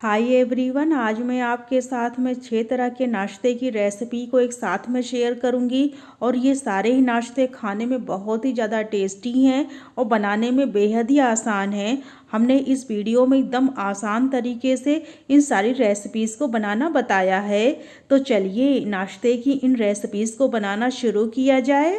Hi everyone, आज मैं आपके साथ में 6 तरह के नाश्ते की रेसिपी को एक साथ में शेयर करूंगी। और ये सारे ही नाश्ते खाने में बहुत ही ज़्यादा टेस्टी हैं और बनाने में बेहद ही आसान हैं। हमने इस वीडियो में एकदम आसान तरीके से इन सारी रेसिपीज़ को बनाना बताया है। तो चलिए नाश्ते की इन रेसिपीज़ को बनाना शुरू किया जाए।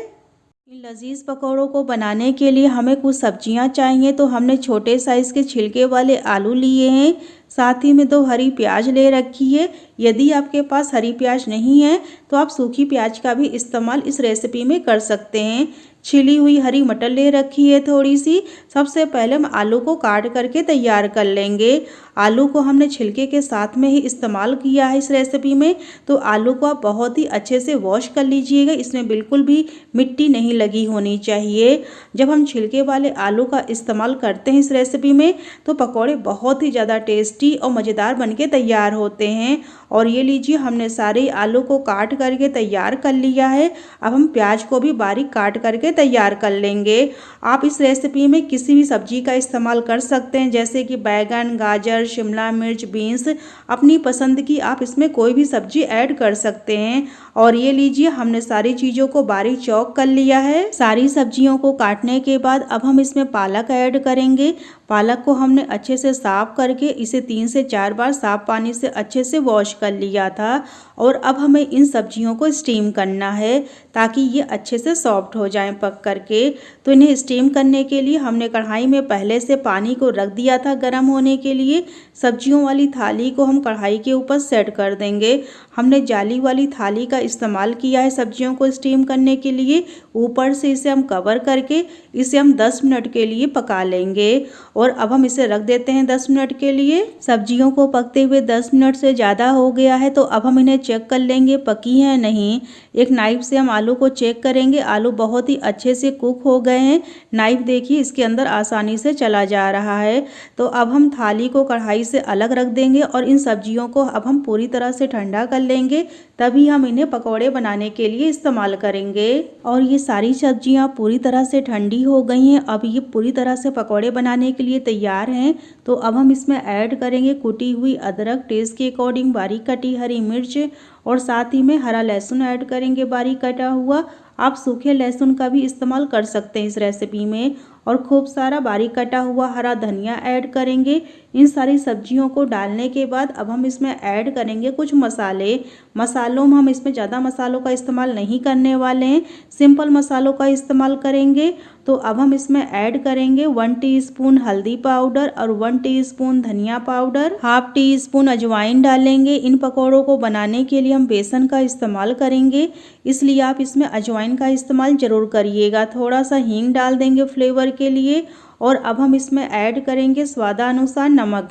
इन लजीज पकौड़ों को बनाने के लिए हमें कुछ सब्जियां चाहिए। तो हमने छोटे साइज़ के छिलके वाले आलू लिए हैं, साथ ही में 2 हरी प्याज ले रखी है। यदि आपके पास हरी प्याज नहीं है तो आप सूखी प्याज का भी इस्तेमाल इस रेसिपी में कर सकते हैं। छिली हुई हरी मटर ले रखी है थोड़ी सी। सबसे पहले हम आलू को काट करके तैयार कर लेंगे। आलू को हमने छिलके के साथ में ही इस्तेमाल किया है इस रेसिपी में। तो आलू को आप बहुत ही अच्छे से वॉश कर लीजिएगा, इसमें बिल्कुल भी मिट्टी नहीं लगी होनी चाहिए। जब हम छिलके वाले आलू का इस्तेमाल करते हैं इस रेसिपी में तो पकौड़े बहुत ही ज़्यादा टेस्टी और मज़ेदार बनके तैयार होते हैं। और ये लीजिए, हमने सारे आलू को काट करके तैयार कर लिया है। अब हम प्याज को भी बारीक काट करके तैयार कर लेंगे। आप इस रेसिपी में किसी भी सब्जी का इस्तेमाल कर सकते हैं, जैसे कि बैगन, गाजर, शिमला मिर्च, बीन्स, अपनी पसंद की आप इसमें कोई भी सब्जी ऐड कर सकते हैं। और ये लीजिए, हमने सारी चीज़ों को बारीक चॉप कर लिया है। सारी सब्जियों को काटने के बाद अब हम इसमें पालक ऐड करेंगे। पालक को हमने अच्छे से साफ करके इसे 3 से 4 बार साफ पानी से अच्छे से वॉश कर लिया था। और अब हमें इन सब्जियों को स्टीम करना है ताकि ये अच्छे से सॉफ्ट हो जाएं पक करके। तो इन्हें स्टीम करने के लिए हमने कढ़ाई में पहले से पानी को रख दिया था गर्म होने के लिए। सब्जियों वाली थाली को हम कढ़ाई के ऊपर सेट कर देंगे। हमने जाली वाली थाली का इस्तेमाल किया है सब्जियों को स्टीम करने के लिए। ऊपर से इसे हम कवर करके इसे हम 10 मिनट के लिए पका लेंगे। और अब हम इसे रख देते हैं 10 मिनट के लिए। सब्जियों को पकते हुए 10 मिनट से ज़्यादा हो गया है, तो अब हम इन्हें चेक कर लेंगे पकी हैं नहीं। एक नाइफ से हम आलू को चेक करेंगे। आलू बहुत ही अच्छे से कुक हो गए हैं। नाइफ देखिए, इसके अंदर आसानी से चला जा रहा है। तो अब हम थाली को कढ़ाई से अलग रख देंगे और इन सब्जियों को अब हम पूरी तरह से ठंडा कर लेंगे, तभी हम इन्हें पकौड़े बनाने के लिए इस्तेमाल करेंगे। और ये सारी सब्जियां पूरी तरह से ठंडी हो गई हैं। अब ये पूरी तरह से पकौड़े बनाने के लिए तैयार हैं। तो अब हम इसमें ऐड करेंगे कुटी हुई अदरक, टेस्ट के अकॉर्डिंग बारीक कटी हरी मिर्च, और साथ ही में हरा लहसुन ऐड करेंगे बारीक कटा हुआ। आप सूखे लहसुन का भी इस्तेमाल कर सकते हैं इस रेसिपी में। और खूब सारा बारीक कटा हुआ हरा धनिया ऐड करेंगे। इन सारी सब्जियों को डालने के बाद अब हम इसमें ऐड करेंगे कुछ मसाले। मसालों में हम इसमें ज़्यादा मसालों का इस्तेमाल नहीं करने वाले हैं, सिंपल मसालों का इस्तेमाल करेंगे। तो अब हम इसमें ऐड करेंगे 1 टीस्पून हल्दी पाउडर और 1 टीस्पून धनिया पाउडर, हाफ टी स्पून अजवाइन डालेंगे। इन पकौड़ों को बनाने के लिए हम बेसन का इस्तेमाल करेंगे, इसलिए आप इसमें अजवाइन का इस्तेमाल ज़रूर करिएगा। थोड़ा सा हींग डाल देंगे फ्लेवर के लिए। और अब हम इसमें ऐड करेंगे स्वादानुसार नमक।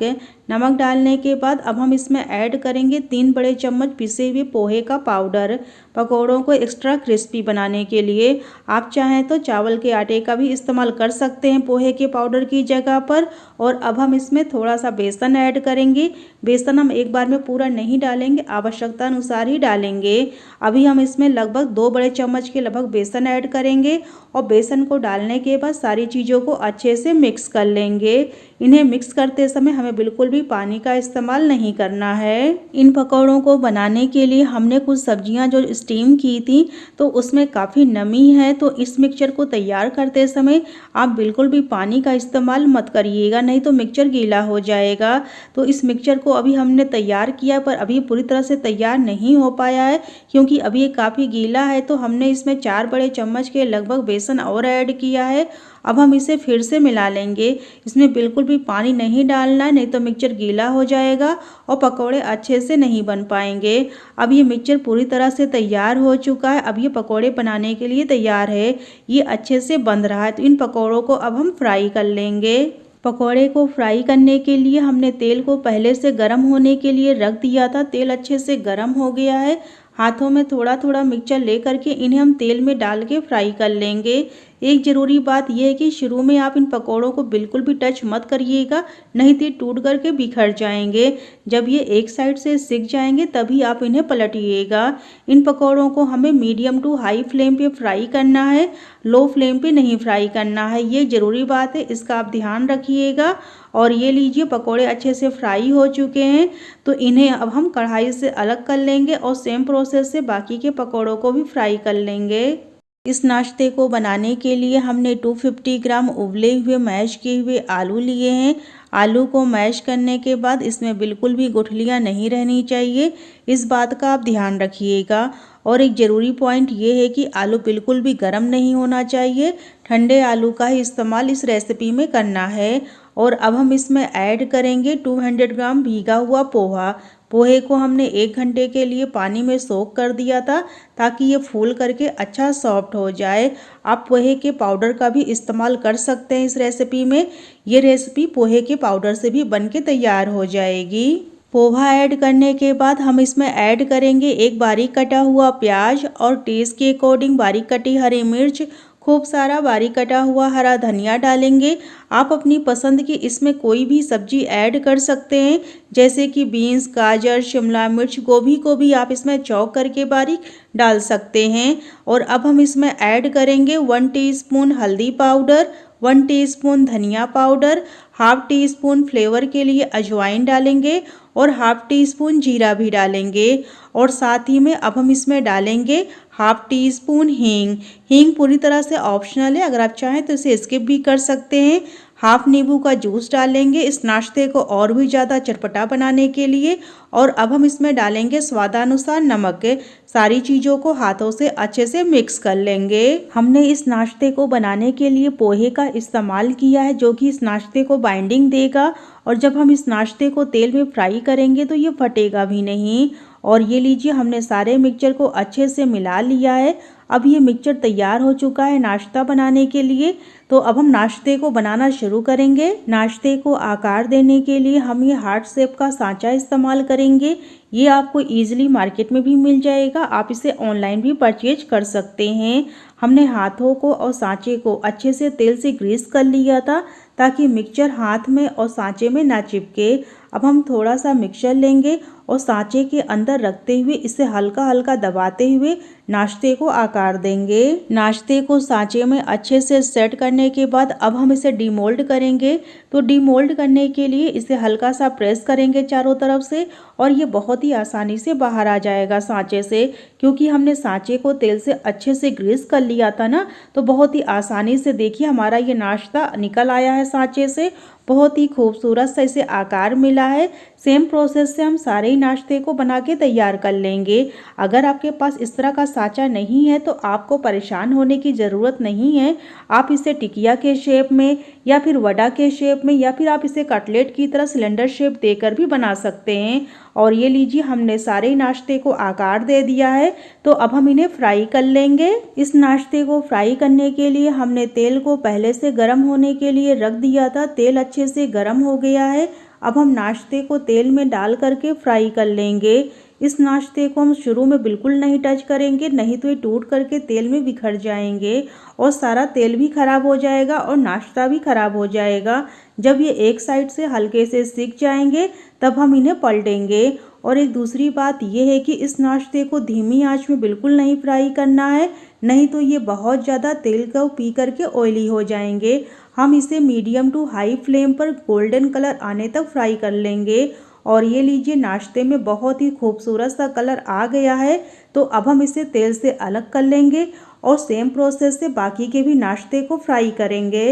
नमक डालने के बाद अब हम इसमें ऐड करेंगे 3 बड़े चम्मच पिसे हुए पोहे का पाउडर, पकौड़ों को एक्स्ट्रा क्रिस्पी बनाने के लिए। आप चाहें तो चावल के आटे का भी इस्तेमाल कर सकते हैं पोहे के पाउडर की जगह पर। और अब हम इसमें थोड़ा सा बेसन ऐड करेंगे। बेसन हम एक बार में पूरा नहीं डालेंगे, आवश्यकता अनुसार ही डालेंगे। अभी हम इसमें लगभग 2 बड़े चम्मच के लगभग बेसन ऐड करेंगे। और बेसन को डालने के बाद सारी चीज़ों को अच्छे से मिक्स कर लेंगे। इन्हें मिक्स करते समय हमें बिल्कुल भी पानी का इस्तेमाल नहीं करना है। इन पकौड़ों को बनाने के लिए हमने कुछ सब्जियां जो स्टीम की थी तो उसमें काफ़ी नमी है। तो इस मिक्सचर को तैयार करते समय आप बिल्कुल भी पानी का इस्तेमाल मत करिएगा, नहीं तो मिक्सचर गीला हो जाएगा। तो इस मिक्सचर को अभी हमने तैयार किया, पर अभी पूरी तरह से तैयार नहीं हो पाया है क्योंकि अभी ये काफ़ी गीला है। तो हमने इसमें 4 बड़े चम्मच के लगभग बेसन और ऐड किया है। अब हम इसे फिर से मिला लेंगे। इसमें बिल्कुल भी पानी नहीं डालना है, नहीं तो मिक्सचर गीला हो जाएगा और पकौड़े अच्छे से नहीं बन पाएंगे। अब ये मिक्सचर पूरी तरह से तैयार हो चुका है। अब ये पकौड़े बनाने के लिए तैयार है। ये अच्छे से बन रहा है। तो इन पकौड़ों को अब हम फ्राई कर लेंगे। पकौड़े को फ्राई करने के लिए हमने तेल को पहले से गर्म होने के लिए रख दिया था। तेल अच्छे से गर्म हो गया है। हाथों में थोड़ा थोड़ा मिक्सचर ले करके इन्हें हम तेल में डाल के फ्राई कर लेंगे। एक ज़रूरी बात यह है कि शुरू में आप इन पकौड़ों को बिल्कुल भी टच मत करिएगा, नहीं तो ये टूट करके बिखर जाएंगे। जब ये एक साइड से सिक जाएंगे तभी आप इन्हें पलटिएगा। इन पकौड़ों को हमें मीडियम टू हाई फ्लेम पे फ्राई करना है, लो फ्लेम पे नहीं फ्राई करना है। ये ज़रूरी बात है, इसका आप ध्यान रखिएगा। और ये लीजिए पकोड़े अच्छे से फ्राई हो चुके हैं, तो इन्हें अब हम कढ़ाई से अलग कर लेंगे और सेम प्रोसेस से बाकी के पकोड़ों को भी फ्राई कर लेंगे। इस नाश्ते को बनाने के लिए हमने 250 ग्राम उबले हुए मैश किए हुए आलू लिए हैं। आलू को मैश करने के बाद इसमें बिल्कुल भी गुठलियाँ नहीं रहनी चाहिए, इस बात का आप ध्यान रखिएगा। और एक ज़रूरी पॉइंट ये है कि आलू बिल्कुल भी गर्म नहीं होना चाहिए, ठंडे आलू का ही इस्तेमाल इस रेसिपी में करना है। और अब हम इसमें ऐड करेंगे 200 ग्राम भीगा हुआ पोहा। पोहे को हमने 1 घंटे के लिए पानी में सोक कर दिया था ताकि ये फूल करके अच्छा सॉफ्ट हो जाए। आप पोहे के पाउडर का भी इस्तेमाल कर सकते हैं इस रेसिपी में। ये रेसिपी पोहे के पाउडर से भी बन के तैयार हो जाएगी। पोहा ऐड करने के बाद हम इसमें ऐड करेंगे एक बारीक कटा हुआ प्याज और टेस्ट के अकॉर्डिंग बारीक कटी हरी मिर्च, खूब सारा बारीक कटा हुआ हरा धनिया डालेंगे। आप अपनी पसंद की इसमें कोई भी सब्जी ऐड कर सकते हैं, जैसे कि बीन्स, गाजर, शिमला मिर्च, गोभी को भी आप इसमें चॉप करके बारीक डाल सकते हैं। और अब हम इसमें ऐड करेंगे 1 टीस्पून हल्दी पाउडर, 1 टीस्पून धनिया powder, half tea spoon flavour के लिए अजवाइन डालेंगे और हाफ टी स्पून जीरा भी डालेंगे। और साथ ही में अब हम इसमें डालेंगे हाफ टी स्पून हींग। हींग पूरी तरह से ऑप्शनल है, अगर आप चाहें तो इसे स्किप भी कर सकते हैं। हाफ नींबू का जूस डालेंगे इस नाश्ते को और भी ज़्यादा चटपटा बनाने के लिए। और अब हम इसमें डालेंगे स्वादानुसार नमक। सारी चीज़ों को हाथों से अच्छे से मिक्स कर लेंगे। हमने इस नाश्ते को बनाने के लिए पोहे का इस्तेमाल किया है, जो कि इस नाश्ते को बाइंडिंग देगा। और जब हम इस नाश्ते को तेल में फ्राई करेंगे तो ये फटेगा भी नहीं। और ये लीजिए हमने सारे मिक्सचर को अच्छे से मिला लिया है। अब ये मिक्सचर तैयार हो चुका है नाश्ता बनाने के लिए। तो अब हम नाश्ते को बनाना शुरू करेंगे। नाश्ते को आकार देने के लिए हम ये हार्ट शेप का सांचा इस्तेमाल करेंगे। ये आपको ईजिली मार्केट में भी मिल जाएगा, आप इसे ऑनलाइन भी परचेज कर सकते हैं। हमने हाथों को और सांचे को अच्छे से तेल से ग्रीस कर लिया था ताकि मिक्सचर हाथ में और सांचे में ना चिपके। अब हम थोड़ा सा मिक्सचर लेंगे और सांचे के अंदर रखते हुए इसे हल्का हल्का दबाते हुए नाश्ते को आकार देंगे। नाश्ते को सांचे में अच्छे से सेट करने के बाद अब हम इसे डीमोल्ड करेंगे। तो डीमोल्ड करने के लिए इसे हल्का सा प्रेस करेंगे चारों तरफ से और ये बहुत ही आसानी से बाहर आ जाएगा सांचे से, क्योंकि हमने सांचे को तेल से अच्छे से ग्रीस कर लिया था ना। तो बहुत ही आसानी से देखिए हमारा ये नाश्ता निकल आया है सांचे से। बहुत ही खूबसूरत सा इसे आकार मिला है। सेम प्रोसेस से हम सारे ही नाश्ते को बना के तैयार कर लेंगे। अगर आपके पास इस तरह का सांचा नहीं है तो आपको परेशान होने की ज़रूरत नहीं है। आप इसे टिकिया के शेप में या फिर वड़ा के शेप में या फिर आप इसे कटलेट की तरह सिलेंडर शेप देकर भी बना सकते हैं। और ये लीजिए हमने सारे नाश्ते को आकार दे दिया है। तो अब हम इन्हें फ्राई कर लेंगे। इस नाश्ते को फ्राई करने के लिए हमने तेल को पहले से गर्म होने के लिए रख दिया था। तेल अच्छे से गर्म हो गया है। अब हम नाश्ते को तेल में डाल करके फ्राई कर लेंगे। इस नाश्ते को हम शुरू में बिल्कुल नहीं टच करेंगे, नहीं तो ये टूट करके तेल में बिखर जाएंगे और सारा तेल भी खराब हो जाएगा और नाश्ता भी खराब हो जाएगा। जब ये एक साइड से हल्के से सिक जाएंगे तब हम इन्हें पलटेंगे। और एक दूसरी बात यह है कि इस नाश्ते को धीमी आंच में बिल्कुल नहीं फ्राई करना है, नहीं तो ये बहुत ज़्यादा तेल को पी करके ऑयली हो जाएंगे। हम इसे मीडियम टू हाई फ्लेम पर गोल्डन कलर आने तक फ्राई कर लेंगे। और ये लीजिए नाश्ते में बहुत ही खूबसूरत सा कलर आ गया है। तो अब हम इसे तेल से अलग कर लेंगे और सेम प्रोसेस से बाकी के भी नाश्ते को फ्राई करेंगे।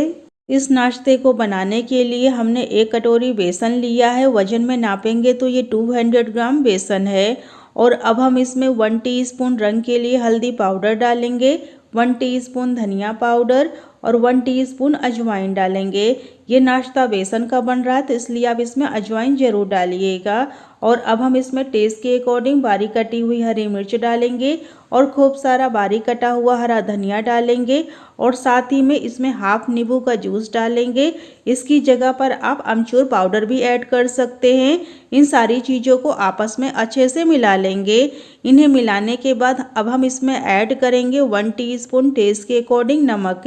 इस नाश्ते को बनाने के लिए हमने 1 कटोरी बेसन लिया है। वजन में नापेंगे तो ये 200 ग्राम बेसन है। और अब हम इसमें 1 टीस्पून रंग के लिए हल्दी पाउडर डालेंगे, 1 टीस्पून धनिया पाउडर और 1 टीस्पून अजवाइन डालेंगे। ये नाश्ता बेसन का बन रहा है तो इसलिए आप इसमें अजवाइन ज़रूर डालिएगा। और अब हम इसमें टेस्ट के अकॉर्डिंग बारीक कटी हुई हरी मिर्च डालेंगे और खूब सारा बारीक कटा हुआ हरा धनिया डालेंगे। और साथ ही में इसमें हाफ नींबू का जूस डालेंगे। इसकी जगह पर आप अमचूर पाउडर भी ऐड कर सकते हैं। इन सारी चीज़ों को आपस में अच्छे से मिला लेंगे। इन्हें मिलाने के बाद अब हम इसमें ऐड करेंगे 1 टीस्पून टेस्ट के अकॉर्डिंग नमक।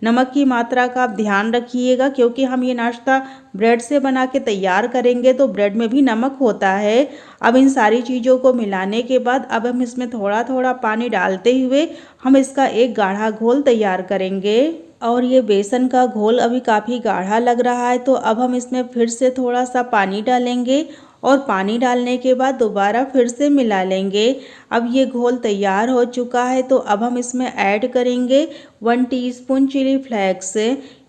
नमक की मात्रा का आप ध्यान रखिएगा, क्योंकि हम ये नाश्ता ब्रेड से बना के तैयार करेंगे तो ब्रेड में भी नमक होता है। अब इन सारी चीज़ों को मिलाने के बाद अब हम इसमें थोड़ा थोड़ा पानी डालते हुए हम इसका एक गाढ़ा घोल तैयार करेंगे। और ये बेसन का घोल अभी काफ़ी गाढ़ा लग रहा है, तो अब हम इसमें फिर से थोड़ा सा पानी डालेंगे और पानी डालने के बाद दोबारा फिर से मिला लेंगे। अब ये घोल तैयार हो चुका है, तो अब हम इसमें ऐड करेंगे 1 टीस्पून चिली फ्लेक्स।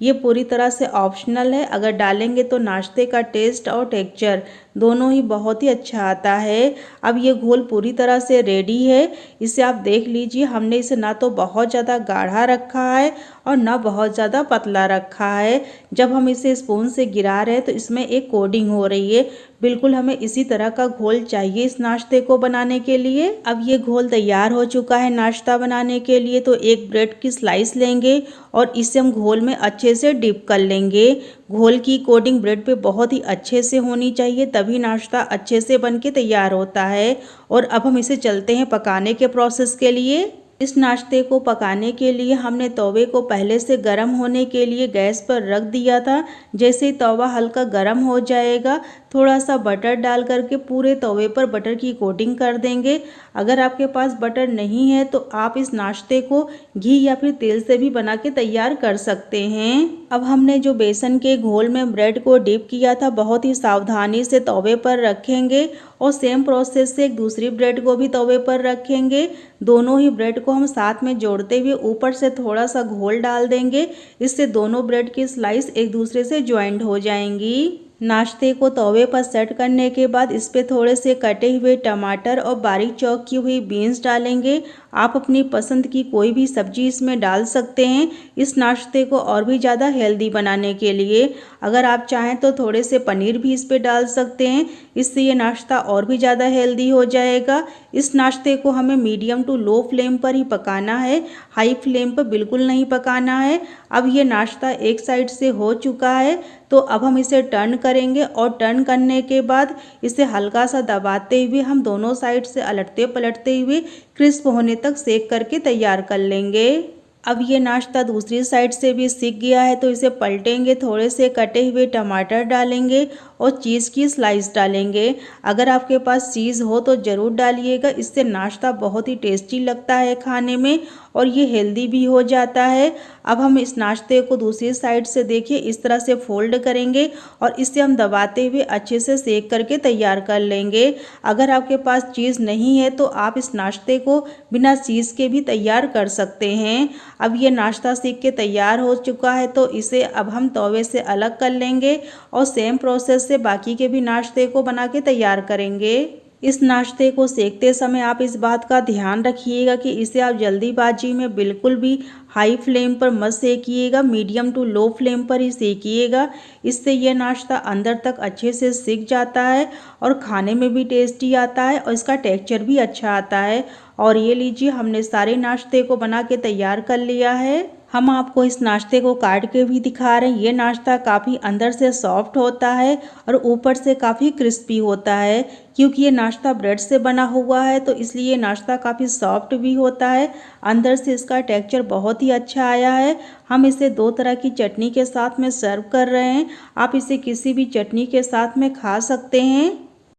ये पूरी तरह से ऑप्शनल है, अगर डालेंगे तो नाश्ते का टेस्ट और टेक्सचर दोनों ही बहुत ही अच्छा आता है। अब ये घोल पूरी तरह से रेडी है। इसे आप देख लीजिए, हमने इसे ना तो बहुत ज़्यादा गाढ़ा रखा है और ना बहुत ज़्यादा पतला रखा है। जब हम इसे स्पून से गिरा रहे हैं तो इसमें एक कोटिंग हो रही है। बिल्कुल हमें इसी तरह का घोल चाहिए इस नाश्ते को बनाने के लिए। अब ये घोल तैयार हो चुका है नाश्ता बनाने के लिए, तो एक ब्रेड की स्लाइस लेंगे और इसे हम घोल में अच्छे से डिप कर लेंगे। घोल की कोटिंग ब्रेड पे बहुत ही अच्छे से होनी चाहिए, तभी नाश्ता अच्छे से बन के तैयार होता है। और अब हम इसे चलते हैं पकाने के प्रोसेस के लिए। इस नाश्ते को पकाने के लिए हमने तवे को पहले से गर्म होने के लिए गैस पर रख दिया था। जैसे ही तवा हल्का गर्म हो जाएगा, थोड़ा सा बटर डाल करके पूरे तवे पर बटर की कोटिंग कर देंगे। अगर आपके पास बटर नहीं है तो आप इस नाश्ते को घी या फिर तेल से भी बना के तैयार कर सकते हैं। अब हमने जो बेसन के घोल में ब्रेड को डिप किया था, बहुत ही सावधानी से तवे पर रखेंगे और सेम प्रोसेस से एक दूसरी ब्रेड को भी तवे पर रखेंगे। दोनों ही ब्रेड को हम साथ में जोड़ते हुए ऊपर से थोड़ा सा घोल डाल देंगे। इससे दोनों ब्रेड की स्लाइस एक दूसरे से ज्वाइंट हो जाएंगी। नाश्ते को तवे पर सेट करने के बाद इस पे थोड़े से कटे हुए टमाटर और बारीक चॉप की हुई बीन्स डालेंगे। आप अपनी पसंद की कोई भी सब्जी इसमें डाल सकते हैं, इस नाश्ते को और भी ज़्यादा हेल्दी बनाने के लिए। अगर आप चाहें तो थोड़े से पनीर भी इस पे डाल सकते हैं, इससे ये नाश्ता और भी ज़्यादा हेल्दी हो जाएगा। इस नाश्ते को हमें मीडियम टू लो फ्लेम पर ही पकाना है, हाई फ्लेम पर बिल्कुल नहीं पकाना है। अब ये नाश्ता एक साइड से हो चुका है, तो अब हम इसे टर्न करेंगे और टर्न करने के बाद इसे हल्का सा दबाते हुए हम दोनों साइड से अलटते पलटते हुए क्रिस्प होने तक सेक करके तैयार कर लेंगे। अब ये नाश्ता दूसरी साइड से भी सिक गया है, तो इसे पलटेंगे, थोड़े से कटे हुए टमाटर डालेंगे और चीज़ की स्लाइस डालेंगे। अगर आपके पास चीज़ हो तो ज़रूर डालिएगा, इससे नाश्ता बहुत ही टेस्टी लगता है खाने में और ये हेल्दी भी हो जाता है। अब हम इस नाश्ते को दूसरी साइड से देखिए इस तरह से फोल्ड करेंगे और इसे हम दबाते हुए अच्छे से सेक करके तैयार कर लेंगे। अगर आपके पास चीज़ नहीं है तो आप इस नाश्ते को बिना चीज़ के भी तैयार कर सकते हैं। अब ये नाश्ता सेक के तैयार हो चुका है, तो इसे अब हम तवे से अलग कर लेंगे और सेम प्रोसेस से बाकी के भी नाश्ते को बना के तैयार करेंगे। इस नाश्ते को सेकते समय आप इस बात का ध्यान रखिएगा कि इसे आप जल्दीबाजी में बिल्कुल भी हाई फ्लेम पर मत सेकिएगा, मीडियम टू लो फ्लेम पर ही सेकिएगा। इससे यह नाश्ता अंदर तक अच्छे से सिक जाता है और खाने में भी टेस्टी आता है और इसका टेक्सचर भी अच्छा आता है। और ये लीजिए, हमने सारे नाश्ते को बना के तैयार कर लिया है। हम आपको इस नाश्ते को काट के भी दिखा रहे हैं। ये नाश्ता काफ़ी अंदर से सॉफ्ट होता है और ऊपर से काफ़ी क्रिस्पी होता है। क्योंकि ये नाश्ता ब्रेड से बना हुआ है तो इसलिए ये नाश्ता काफ़ी सॉफ्ट भी होता है। अंदर से इसका टेक्सचर बहुत ही अच्छा आया है। हम इसे 2 तरह की चटनी के साथ में सर्व कर रहे हैं। आप इसे किसी भी चटनी के साथ में खा सकते हैं।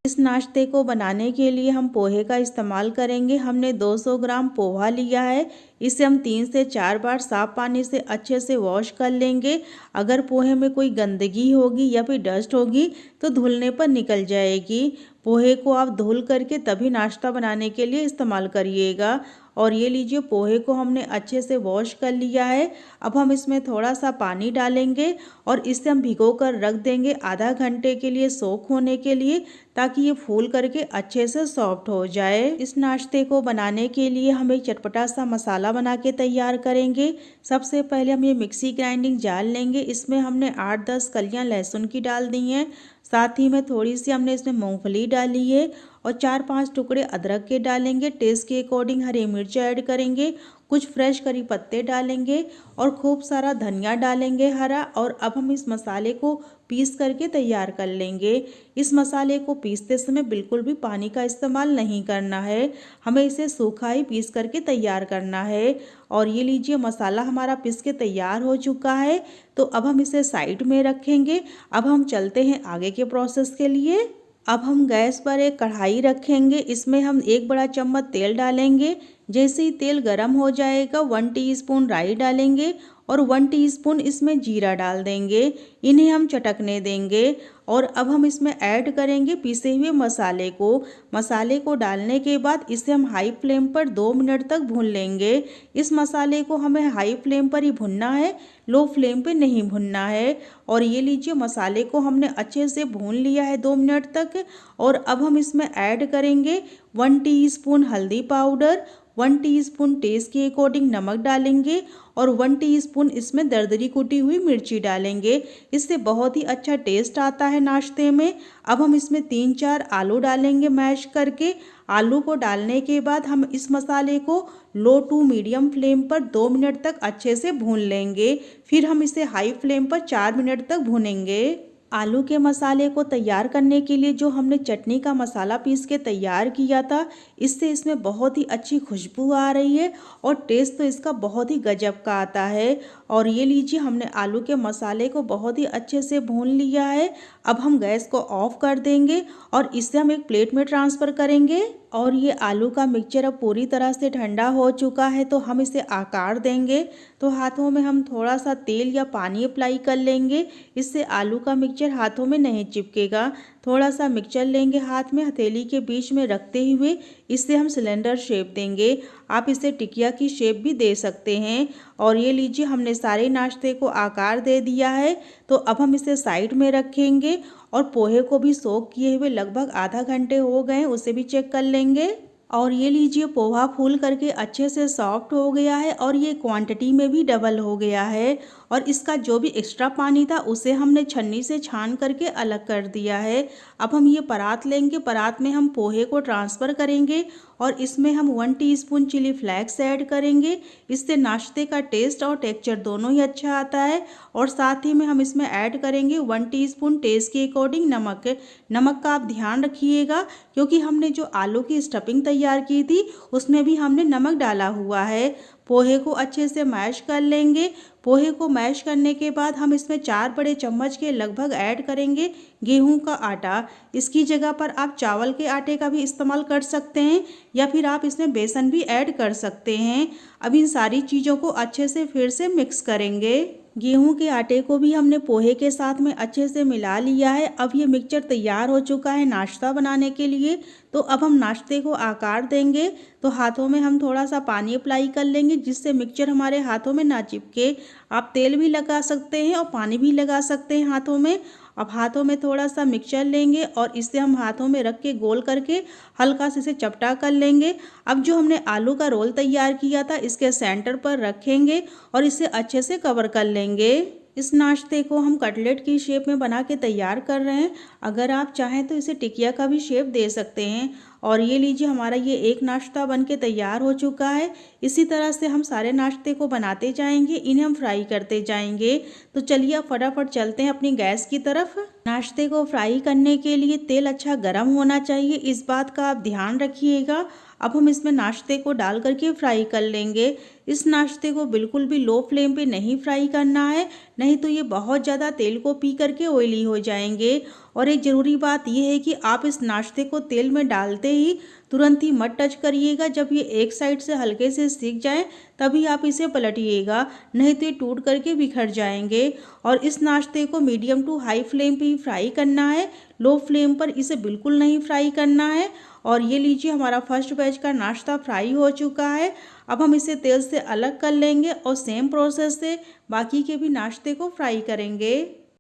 इस नाश्ते को बनाने के लिए हम पोहे का इस्तेमाल करेंगे। हमने 200 ग्राम पोहा लिया है। इसे हम 3 से 4 बार साफ पानी से अच्छे से वॉश कर लेंगे। अगर पोहे में कोई गंदगी होगी या फिर डस्ट होगी तो धुलने पर निकल जाएगी। पोहे को आप धुल करके तभी नाश्ता बनाने के लिए इस्तेमाल करिएगा। और ये लीजिए, पोहे को हमने अच्छे से वॉश कर लिया है। अब हम इसमें थोड़ा सा पानी डालेंगे और इसे हम भिगो कर रख देंगे आधा घंटे के लिए सोख होने के लिए, ताकि ये फूल करके अच्छे से सॉफ्ट हो जाए। इस नाश्ते को बनाने के लिए हम एक चटपटा सा मसाला बना के तैयार करेंगे। सबसे पहले हम ये मिक्सी ग्राइंडिंग जार लेंगे। इसमें हमने 8-10 कलियां लहसुन की डाल दी हैं। साथ ही में थोड़ी सी हमने इसमें मूंगफली डाली है और 4-5 टुकड़े अदरक के डालेंगे। टेस्ट के अकॉर्डिंग हरी मिर्च ऐड करेंगे, कुछ फ्रेश करी पत्ते डालेंगे और खूब सारा धनिया डालेंगे हरा। और अब हम इस मसाले को पीस करके तैयार कर लेंगे। इस मसाले को पीसते समय बिल्कुल भी पानी का इस्तेमाल नहीं करना है, हमें इसे सूखा ही पीस करके तैयार करना है। और ये लीजिए मसाला हमारा पीस के तैयार हो चुका है, तो अब हम इसे साइड में रखेंगे। अब हम चलते हैं आगे के प्रोसेस के लिए। अब हम गैस पर एक कढ़ाई रखेंगे, इसमें हम 1 बड़ा चम्मच तेल डालेंगे। जैसे ही तेल गरम हो जाएगा 1 टीस्पून राई डालेंगे और 1 टीस्पून इसमें जीरा डाल देंगे। इन्हें हम चटकने देंगे और अब हम इसमें ऐड करेंगे पीसे हुए मसाले को। मसाले को डालने के बाद इसे हम हाई फ्लेम पर 2 मिनट तक भून लेंगे। इस मसाले को हमें हाई फ्लेम पर ही भुनना है, लो फ्लेम पे नहीं भुनना है। और ये लीजिए मसाले को हमने अच्छे से भून लिया है 2 मिनट तक। और अब हम इसमें ऐड करेंगे 1 टीस्पून हल्दी पाउडर, 1 टीस्पून टेस्ट के अकॉर्डिंग नमक डालेंगे और 1 टीस्पून इसमें दरदरी कुटी हुई मिर्ची डालेंगे। इससे बहुत ही अच्छा टेस्ट आता है नाश्ते में। अब हम इसमें 3-4 आलू डालेंगे मैश करके। आलू को डालने के बाद हम इस मसाले को लो टू मीडियम फ्लेम पर 2 मिनट तक अच्छे से भून लेंगे। फिर हम इसे हाई फ्लेम पर 4 मिनट तक भूनेंगे। आलू के मसाले को तैयार करने के लिए जो हमने चटनी का मसाला पीस के तैयार किया था, इससे इसमें बहुत ही अच्छी खुशबू आ रही है और टेस्ट तो इसका बहुत ही गजब का आता है। और ये लीजिए हमने आलू के मसाले को बहुत ही अच्छे से भून लिया है। अब हम गैस को ऑफ कर देंगे और इसे हम एक प्लेट में ट्रांसफ़र करेंगे। और ये आलू का मिक्सचर अब पूरी तरह से ठंडा हो चुका है, तो हम इसे आकार देंगे। तो हाथों में हम थोड़ा सा तेल या पानी अप्लाई कर लेंगे, इससे आलू का मिक्सचर हाथों में नहीं चिपकेगा। थोड़ा सा मिक्सचर लेंगे हाथ में, हथेली के बीच में रखते हुए इससे हम सिलेंडर शेप देंगे। आप इसे टिकिया की शेप भी दे सकते हैं। और ये लीजिए हमने सारे नाश्ते को आकार दे दिया है, तो अब हम इसे साइड में रखेंगे। और पोहे को भी सोक किए हुए लगभग आधा घंटे हो गए, उसे भी चेक कर लेंगे। और ये लीजिए पोहा फूल करके अच्छे से सॉफ्ट हो गया है और ये क्वांटिटी में भी डबल हो गया है। और इसका जो भी एक्स्ट्रा पानी था उसे हमने छन्नी से छान करके अलग कर दिया है। अब हम ये परात लेंगे, परात में हम पोहे को ट्रांसफ़र करेंगे और इसमें हम 1 टीस्पून चिली फ्लेक्स ऐड करेंगे। इससे नाश्ते का टेस्ट और टेक्सचर दोनों ही अच्छा आता है। और साथ ही में हम इसमें ऐड करेंगे 1 टीस्पून टेस्ट के अकॉर्डिंग नमक। नमक का आप ध्यान रखिएगा, क्योंकि हमने जो आलू की स्टफिंग तैयार की थी उसमें भी हमने नमक डाला हुआ है। पोहे को अच्छे से मैश कर लेंगे। पोहे को मैश करने के बाद हम इसमें 4 बड़े चम्मच के लगभग ऐड करेंगे गेहूं का आटा। इसकी जगह पर आप चावल के आटे का भी इस्तेमाल कर सकते हैं या फिर आप इसमें बेसन भी ऐड कर सकते हैं। अब इन सारी चीज़ों को अच्छे से फिर से मिक्स करेंगे। गेहूं के आटे को भी हमने पोहे के साथ में अच्छे से मिला लिया है। अब ये मिक्सचर तैयार हो चुका है नाश्ता बनाने के लिए। तो अब हम नाश्ते को आकार देंगे, तो हाथों में हम थोड़ा सा पानी अप्लाई कर लेंगे, जिससे मिक्सचर हमारे हाथों में ना चिपके। आप तेल भी लगा सकते हैं और पानी भी लगा सकते हैं हाथों में। अब हाथों में थोड़ा सा मिक्सचर लेंगे और इसे हम हाथों में रख के गोल करके हल्का से इसे चपटा कर लेंगे। अब जो हमने आलू का रोल तैयार किया था इसके सेंटर पर रखेंगे और इसे अच्छे से कवर कर लेंगे। इस नाश्ते को हम कटलेट की शेप में बना के तैयार कर रहे हैं। अगर आप चाहें तो इसे टिकिया का भी शेप दे सकते हैं। और ये लीजिए हमारा ये एक नाश्ता बन के तैयार हो चुका है। इसी तरह से हम सारे नाश्ते को बनाते जाएंगे, इन्हें हम फ्राई करते जाएंगे। तो चलिए अब फटाफट चलते हैं अपनी गैस की तरफ। नाश्ते को फ्राई करने के लिए तेल अच्छा गर्म होना चाहिए, इस बात का आप ध्यान रखिएगा। अब हम इसमें नाश्ते को डाल करके फ्राई कर लेंगे। इस नाश्ते को बिल्कुल भी लो फ्लेम पे नहीं फ्राई करना है, नहीं तो ये बहुत ज़्यादा तेल को पी करके ऑयली हो जाएंगे। और एक ज़रूरी बात यह है कि आप इस नाश्ते को तेल में डालते ही तुरंत ही मत टच करिएगा। जब ये एक साइड से हल्के से सीख जाए तभी आप इसे पलटिएगा, नहीं तो ये टूट करके बिखर जाएंगे। और इस नाश्ते को मीडियम टू हाई फ्लेम पे ही फ्राई करना है, लो फ्लेम पर इसे बिल्कुल नहीं फ्राई करना है। और ये लीजिए हमारा फर्स्ट बैच का नाश्ता फ्राई हो चुका है। अब हम इसे तेल से अलग कर लेंगे और सेम प्रोसेस से बाकी के भी नाश्ते को फ्राई करेंगे।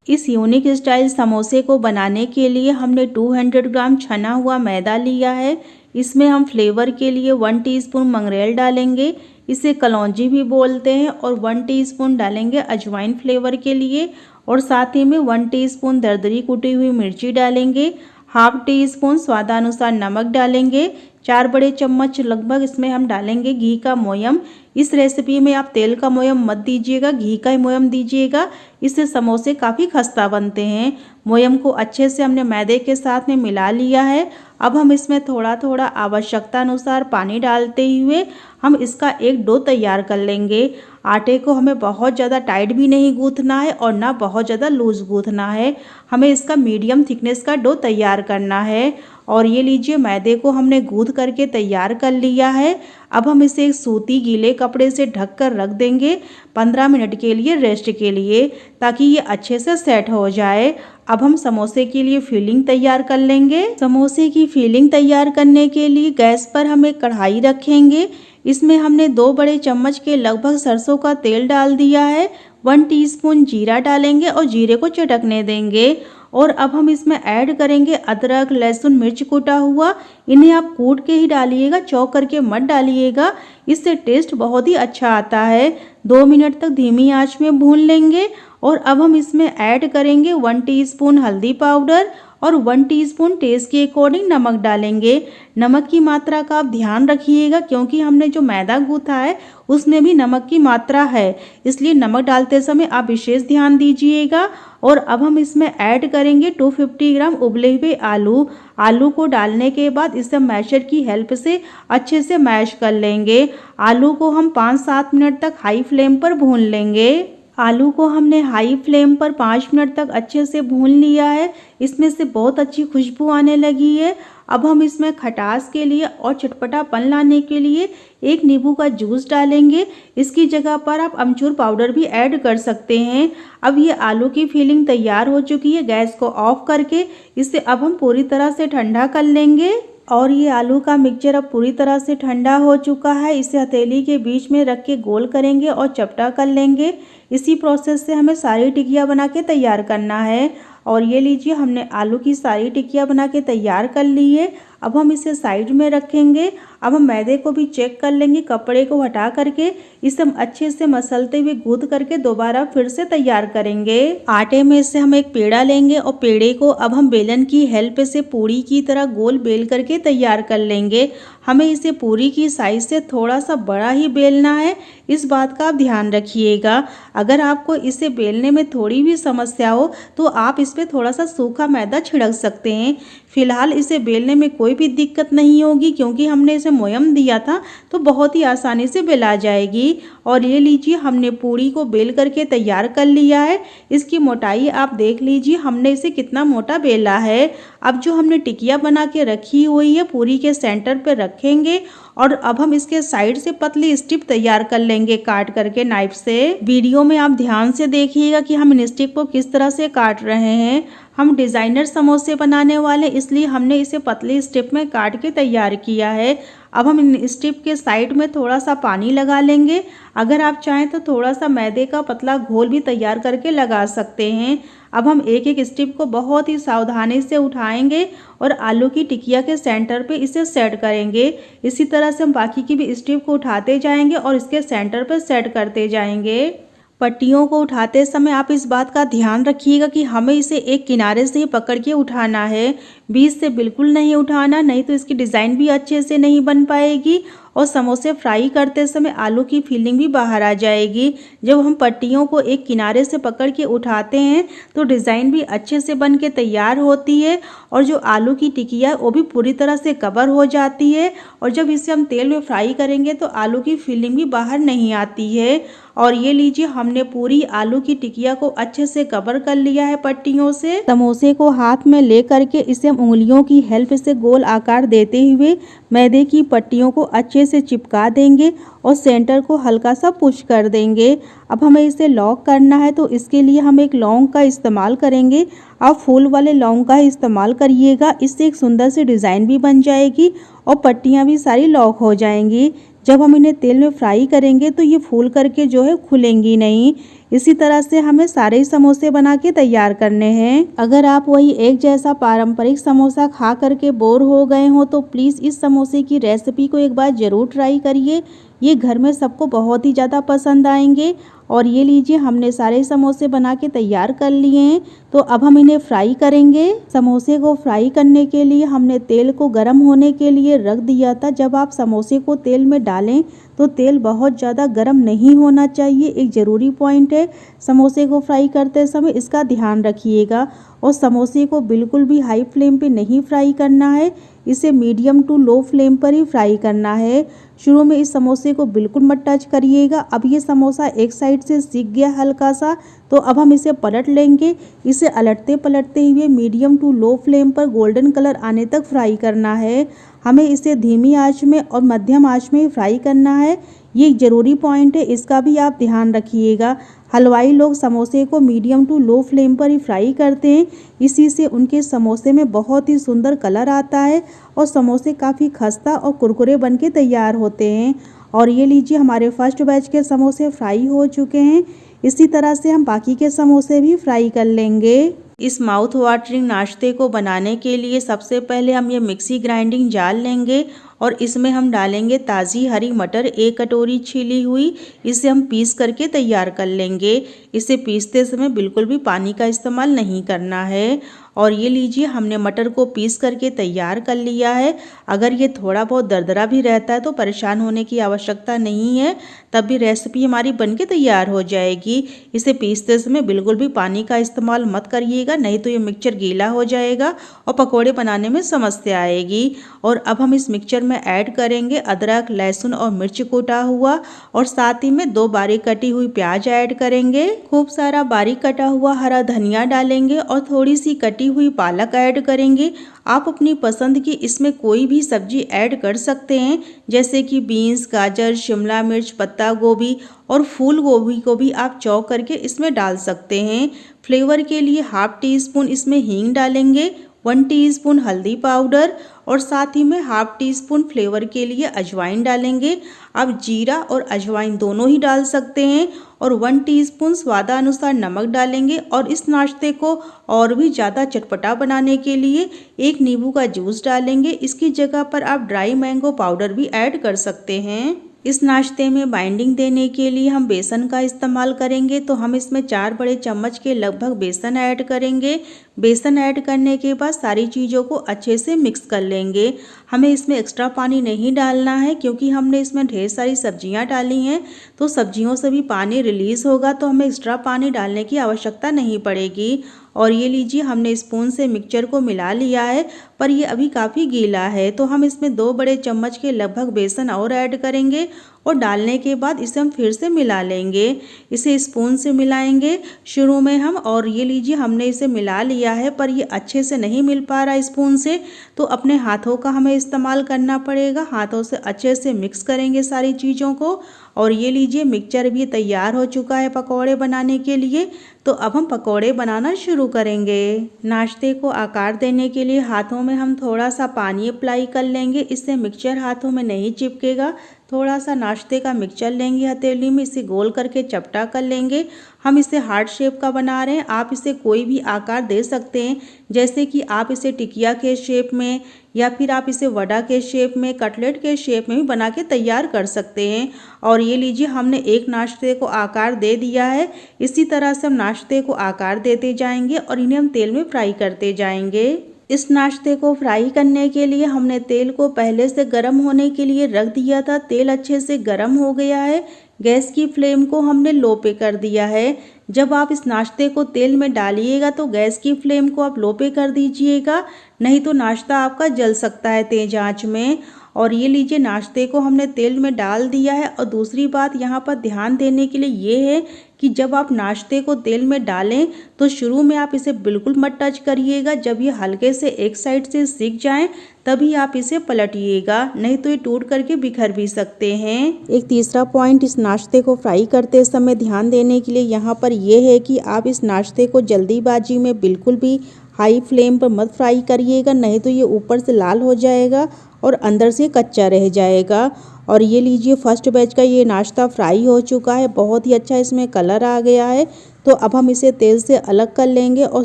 इस यूनिक स्टाइल समोसे को बनाने के लिए हमने 200 ग्राम छना हुआ मैदा लिया है। इसमें हम फ्लेवर के लिए 1 टीस्पून मंगरेल डालेंगे, इसे कलौंजी भी बोलते हैं, और 1 टीस्पून डालेंगे अजवाइन फ्लेवर के लिए। और साथ ही में 1 टीस्पून दरदरी कुटी हुई मिर्ची डालेंगे, हाफ टी स्पून स्वादानुसार नमक डालेंगे, 4 बड़े चम्मच लगभग इसमें हम डालेंगे घी का मोयम। इस रेसिपी में आप तेल का मोयम मत दीजिएगा, घी का ही मोयम दीजिएगा, इससे समोसे काफ़ी खस्ता बनते हैं। मोयम को अच्छे से हमने मैदे के साथ में मिला लिया है। अब हम इसमें थोड़ा थोड़ा आवश्यकता अनुसार पानी डालते हुए हम इसका एक डो तैयार कर लेंगे। आटे को हमें बहुत ज़्यादा टाइट भी नहीं गूँथना है और ना बहुत ज़्यादा लूज़ गूँथना है, हमें इसका मीडियम थिकनेस का डो तैयार करना है। और ये लीजिए मैदे को हमने गूँथ करके तैयार कर लिया है। अब हम इसे एक सूती गीले कपड़े से ढक कर रख देंगे 15 मिनट के लिए रेस्ट के लिए, ताकि ये अच्छे से सेट हो जाए। अब हम समोसे के लिए फिलिंग तैयार कर लेंगे। समोसे की फिलिंग तैयार करने के लिए गैस पर हम एक कढ़ाई रखेंगे। इसमें हमने 2 बड़े चम्मच के लगभग सरसों का तेल डाल दिया है। 1 टीस्पून जीरा डालेंगे और जीरे को चटकने देंगे। और अब हम इसमें ऐड करेंगे अदरक, लहसुन, मिर्च कूटा हुआ। इन्हें आप कूट के ही डालिएगा, चॉप करके मत डालिएगा, इससे टेस्ट बहुत ही अच्छा आता है। 2 मिनट तक धीमी आंच में भून लेंगे। और अब हम इसमें ऐड करेंगे 1 टीस्पून हल्दी पाउडर और 1 टीस्पून टेस्ट के अकॉर्डिंग नमक डालेंगे। नमक की मात्रा का आप ध्यान रखिएगा, क्योंकि हमने जो मैदा गूँथा है उसमें भी नमक की मात्रा है, इसलिए नमक डालते समय आप विशेष ध्यान दीजिएगा। और अब हम इसमें ऐड करेंगे 250 ग्राम उबले हुए आलू। आलू को डालने के बाद इसे मैशर की हेल्प से अच्छे से मैश कर लेंगे। आलू को हम 5-7 मिनट तक हाई फ्लेम पर भून लेंगे। आलू को हमने हाई फ्लेम पर 5 मिनट तक अच्छे से भून लिया है। इसमें से बहुत अच्छी खुशबू आने लगी है। अब हम इसमें खटास के लिए और चटपटापन लाने के लिए 1 नींबू का जूस डालेंगे। इसकी जगह पर आप अमचूर पाउडर भी ऐड कर सकते हैं। अब ये आलू की फिलिंग तैयार हो चुकी है। गैस को ऑफ करके इसे अब हम पूरी तरह से ठंडा कर लेंगे। और ये आलू का मिक्सचर अब पूरी तरह से ठंडा हो चुका है। इसे हथेली के बीच में रख के गोल करेंगे और चपटा कर लेंगे। इसी प्रोसेस से हमें सारी टिकिया बना के तैयार करना है। और ये लीजिए हमने आलू की सारी टिकिया बना के तैयार कर ली है। अब हम इसे साइड में रखेंगे। अब हम मैदे को भी चेक कर लेंगे, कपड़े को हटा करके इसे हम अच्छे से मसलते हुए गूंथ करके दोबारा फिर से तैयार करेंगे। आटे में से हम एक पेड़ा लेंगे और पेड़े को अब हम बेलन की हेल्प से पूरी की तरह गोल बेल करके तैयार कर लेंगे। हमें इसे पूरी की साइज से थोड़ा सा बड़ा ही बेलना है, इस बात का आप ध्यान रखिएगा। अगर आपको इसे बेलने में थोड़ी भी समस्या हो तो आप इस पर थोड़ा सा सूखा मैदा छिड़क सकते हैं। फिलहाल इसे बेलने में कोई भी दिक्कत नहीं होगी, क्योंकि हमने इसे मोयम दिया था तो बहुत ही आसानी से बेला जाएगी। और ये लीजिए हमने पूरी को बेल करके तैयार कर लिया है। इसकी मोटाई आप देख लीजिए, हमने इसे कितना मोटा बेला है। अब जो हमने टिकिया बना के रखी हुई है पूरी के सेंटर पे रखेंगे और अब हम इसके साइड से पतली स्ट्रिप तैयार कर लेंगे काट करके नाइफ से। वीडियो में आप ध्यान से देखिएगा कि हम इन स्ट्रिप को किस तरह से काट रहे हैं। हम डिज़ाइनर समोसे बनाने वाले, इसलिए हमने इसे पतली स्ट्रिप में काट के तैयार किया है। अब हम इन स्ट्रिप के साइड में थोड़ा सा पानी लगा लेंगे। अगर आप चाहें तो थोड़ा सा मैदे का पतला घोल भी तैयार करके लगा सकते हैं। अब हम एक एक स्ट्रिप को बहुत ही सावधानी से उठाएंगे और आलू की टिकिया के सेंटर पे इसे सेट करेंगे। इसी तरह से हम बाकी की भी स्ट्रिप को उठाते जाएंगे और इसके सेंटर पे सेट करते जाएंगे। पट्टियों को उठाते समय आप इस बात का ध्यान रखिएगा कि हमें इसे एक किनारे से ही पकड़ के उठाना है, बीच से बिल्कुल नहीं उठाना, नहीं तो इसकी डिज़ाइन भी अच्छे से नहीं बन पाएगी और समोसे फ्राई करते समय आलू की फीलिंग भी बाहर आ जाएगी। जब हम पट्टियों को एक किनारे से पकड़ के उठाते हैं तो डिज़ाइन भी अच्छे से बन के तैयार होती है और जो आलू की टिकिया वो भी पूरी तरह से कवर हो जाती है। और जब इसे हम तेल में फ्राई करेंगे तो आलू की फीलिंग भी बाहर नहीं आती है। और ये लीजिए हमने पूरी आलू की टिकिया को अच्छे से कवर कर लिया है पट्टियों से। समोसे को हाथ में ले करके इसे हम उंगलियों की हेल्प से गोल आकार देते हुए मैदे की पट्टियों को अच्छे से चिपका देंगे और सेंटर को हल्का सा पुश कर देंगे। अब हमें इसे लॉक करना है तो इसके लिए हम एक लौंग का इस्तेमाल करेंगे। आप फूल वाले लौंग का इस्तेमाल करिएगा, इससे एक सुंदर सी डिज़ाइन भी बन जाएगी और पट्टियाँ भी सारी लॉक हो जाएंगी। जब हम इन्हें तेल में फ्राई करेंगे तो ये फूल करके जो है खुलेंगी नहीं। इसी तरह से हमें सारे समोसे बना के तैयार करने हैं। अगर आप वही एक जैसा पारंपरिक समोसा खा करके बोर हो गए हो तो प्लीज़ इस समोसे की रेसिपी को एक बार ज़रूर ट्राई करिए। ये घर में सबको बहुत ही ज़्यादा पसंद आएंगे और ये लीजिए हमने सारे समोसे बना के तैयार कर लिए हैं। तो अब हम इन्हें फ्राई करेंगे। समोसे को फ्राई करने के लिए हमने तेल को गर्म होने के लिए रख दिया था। जब आप समोसे को तेल में डालें तो तेल बहुत ज़्यादा गर्म नहीं होना चाहिए। एक ज़रूरी पॉइंट है समोसे को फ्राई करते समय, इसका ध्यान रखिएगा। और समोसे को बिल्कुल भी हाई फ्लेम पे नहीं फ्राई करना है, इसे मीडियम टू लो फ्लेम पर ही फ्राई करना है। शुरू में इस समोसे को बिल्कुल मत टच करिएगा। अब ये समोसा एक साइड से सिक गया हल्का सा, तो अब हम इसे पलट लेंगे। इसे अलटते पलटते हुए मीडियम टू लो फ्लेम पर गोल्डन कलर आने तक फ्राई करना है। हमें इसे धीमी आंच में और मध्यम आंच में फ्राई करना है। ये एक ज़रूरी पॉइंट है, इसका भी आप ध्यान रखिएगा। हलवाई लोग समोसे को मीडियम टू लो फ्लेम पर ही फ्राई करते हैं, इसी से उनके समोसे में बहुत ही सुंदर कलर आता है और समोसे काफ़ी खस्ता और कुरकुरे बन के तैयार होते हैं। और ये लीजिए हमारे फर्स्ट बैच के समोसे फ्राई हो चुके हैं। इसी तरह से हम बाकी के समोसे भी फ्राई कर लेंगे। इस माउथ वाटरिंग नाश्ते को बनाने के लिए सबसे पहले हम ये मिक्सी ग्राइंडिंग जार लेंगे और इसमें हम डालेंगे ताज़ी हरी मटर 1 कटोरी छीली हुई। इसे हम पीस करके तैयार कर लेंगे। इसे पीसते समय बिल्कुल भी पानी का इस्तेमाल नहीं करना है। और ये लीजिए हमने मटर को पीस करके तैयार कर लिया है। अगर ये थोड़ा बहुत दरदरा भी रहता है तो परेशान होने की आवश्यकता नहीं है, तब भी रेसिपी हमारी बनके तैयार हो जाएगी। इसे पीसते समय बिल्कुल भी पानी का इस्तेमाल मत करिएगा, नहीं तो ये मिक्सचर गीला हो जाएगा और पकौड़े बनाने में समस्या आएगी। और अब हम इस मिक्सचर में ऐड करेंगे अदरक, लहसुन और मिर्च कूटा हुआ, और साथ ही में 2 बारीक कटी हुई प्याज ऐड करेंगे। खूब सारा बारीक कटा हुआ हरा धनिया डालेंगे और थोड़ी सी कटी हुई पालक ऐड करेंगे। आप अपनी पसंद की इसमें कोई भी सब्जी ऐड कर सकते हैं, जैसे कि बीन्स, गाजर, शिमला मिर्च, पत्ता गोभी और फूल गोभी को भी आप चॉप करके इसमें डाल सकते हैं। फ्लेवर के लिए ½ टीस्पून इसमें हींग डालेंगे, 1 टीस्पून हल्दी पाउडर और साथ ही में ½ टीस्पून फ्लेवर के लिए अजवाइन डालेंगे। आप जीरा और अजवाइन दोनों ही डाल सकते हैं। और 1 टीस्पून स्वादानुसार नमक डालेंगे। और इस नाश्ते को और भी ज़्यादा चटपटा बनाने के लिए 1 नींबू का जूस डालेंगे। इसकी जगह पर आप ड्राई मैंगो पाउडर भी ऐड कर सकते हैं। इस नाश्ते में बाइंडिंग देने के लिए हम बेसन का इस्तेमाल करेंगे, तो हम इसमें 4 बड़े चम्मच के लगभग बेसन ऐड करेंगे। बेसन ऐड करने के बाद सारी चीज़ों को अच्छे से मिक्स कर लेंगे। हमें इसमें एक्स्ट्रा पानी नहीं डालना है, क्योंकि हमने इसमें ढेर सारी सब्जियां डाली हैं, तो सब्जियों से भी पानी रिलीज़ होगा, तो हमें एक्स्ट्रा पानी डालने की आवश्यकता नहीं पड़ेगी। और ये लीजिए हमने स्पून से मिक्सचर को मिला लिया है, पर ये अभी काफ़ी गीला है, तो हम इसमें 2 बड़े चम्मच के लगभग बेसन और ऐड करेंगे और डालने के बाद इसे हम फिर से मिला लेंगे। इसे स्पून से मिलाएंगे शुरू में हम। और ये लीजिए हमने इसे मिला लिया है, पर ये अच्छे से नहीं मिल पा रहा स्पून से, तो अपने हाथों का हमें इस्तेमाल करना पड़ेगा। हाथों से अच्छे से मिक्स करेंगे सारी चीज़ों को। और ये लीजिए मिक्सचर भी तैयार हो चुका है पकौड़े बनाने के लिए। तो अब हम पकौड़े बनाना शुरू करेंगे। नाश्ते को आकार देने के लिए हाथों में हम थोड़ा सा पानी अप्लाई कर लेंगे, इससे मिक्सचर हाथों में नहीं चिपकेगा। थोड़ा सा नाश्ते का मिक्सचर लेंगे हथेली में, इसे गोल करके चपटा कर लेंगे। हम इसे हार्ट शेप का बना रहे हैं, आप इसे कोई भी आकार दे सकते हैं, जैसे कि आप इसे टिकिया के शेप में या फिर आप इसे वड़ा के शेप में, कटलेट के शेप में भी बना के तैयार कर सकते हैं। और ये लीजिए हमने एक नाश्ते को आकार दे दिया है। इसी तरह से हम नाश्ते को आकार देते जाएंगे और इन्हें हम तेल में फ्राई करते जाएंगे। इस नाश्ते को फ्राई करने के लिए हमने तेल को पहले से गर्म होने के लिए रख दिया था। तेल अच्छे से गर्म हो गया है। गैस की फ्लेम को हमने लो पे कर दिया है। जब आप इस नाश्ते को तेल में डालिएगा तो गैस की फ्लेम को आप लो पे कर दीजिएगा, नहीं तो नाश्ता आपका जल सकता है तेज आंच में। और ये लीजिए नाश्ते को हमने तेल में डाल दिया है। और दूसरी बात यहाँ पर ध्यान देने के लिए ये है कि जब आप नाश्ते को तेल में डालें तो शुरू में आप इसे बिल्कुल मत टच करिएगा। जब ये हल्के से एक साइड से सिक जाएं तभी आप इसे पलटिएगा, नहीं तो ये टूट करके बिखर भी सकते हैं। एक तीसरा पॉइंट इस नाश्ते को फ्राई करते समय ध्यान देने के लिए यहाँ पर यह है कि आप इस नाश्ते को जल्दीबाजी में बिल्कुल भी हाई फ्लेम पर मत फ्राई करिएगा, नहीं तो ये ऊपर से लाल हो जाएगा और अंदर से कच्चा रह जाएगा। और ये लीजिए फर्स्ट बैच का ये नाश्ता फ्राई हो चुका है, बहुत ही अच्छा इसमें कलर आ गया है। तो अब हम इसे तेल से अलग कर लेंगे और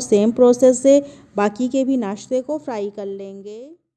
सेम प्रोसेस से बाकी के भी नाश्ते को फ्राई कर लेंगे।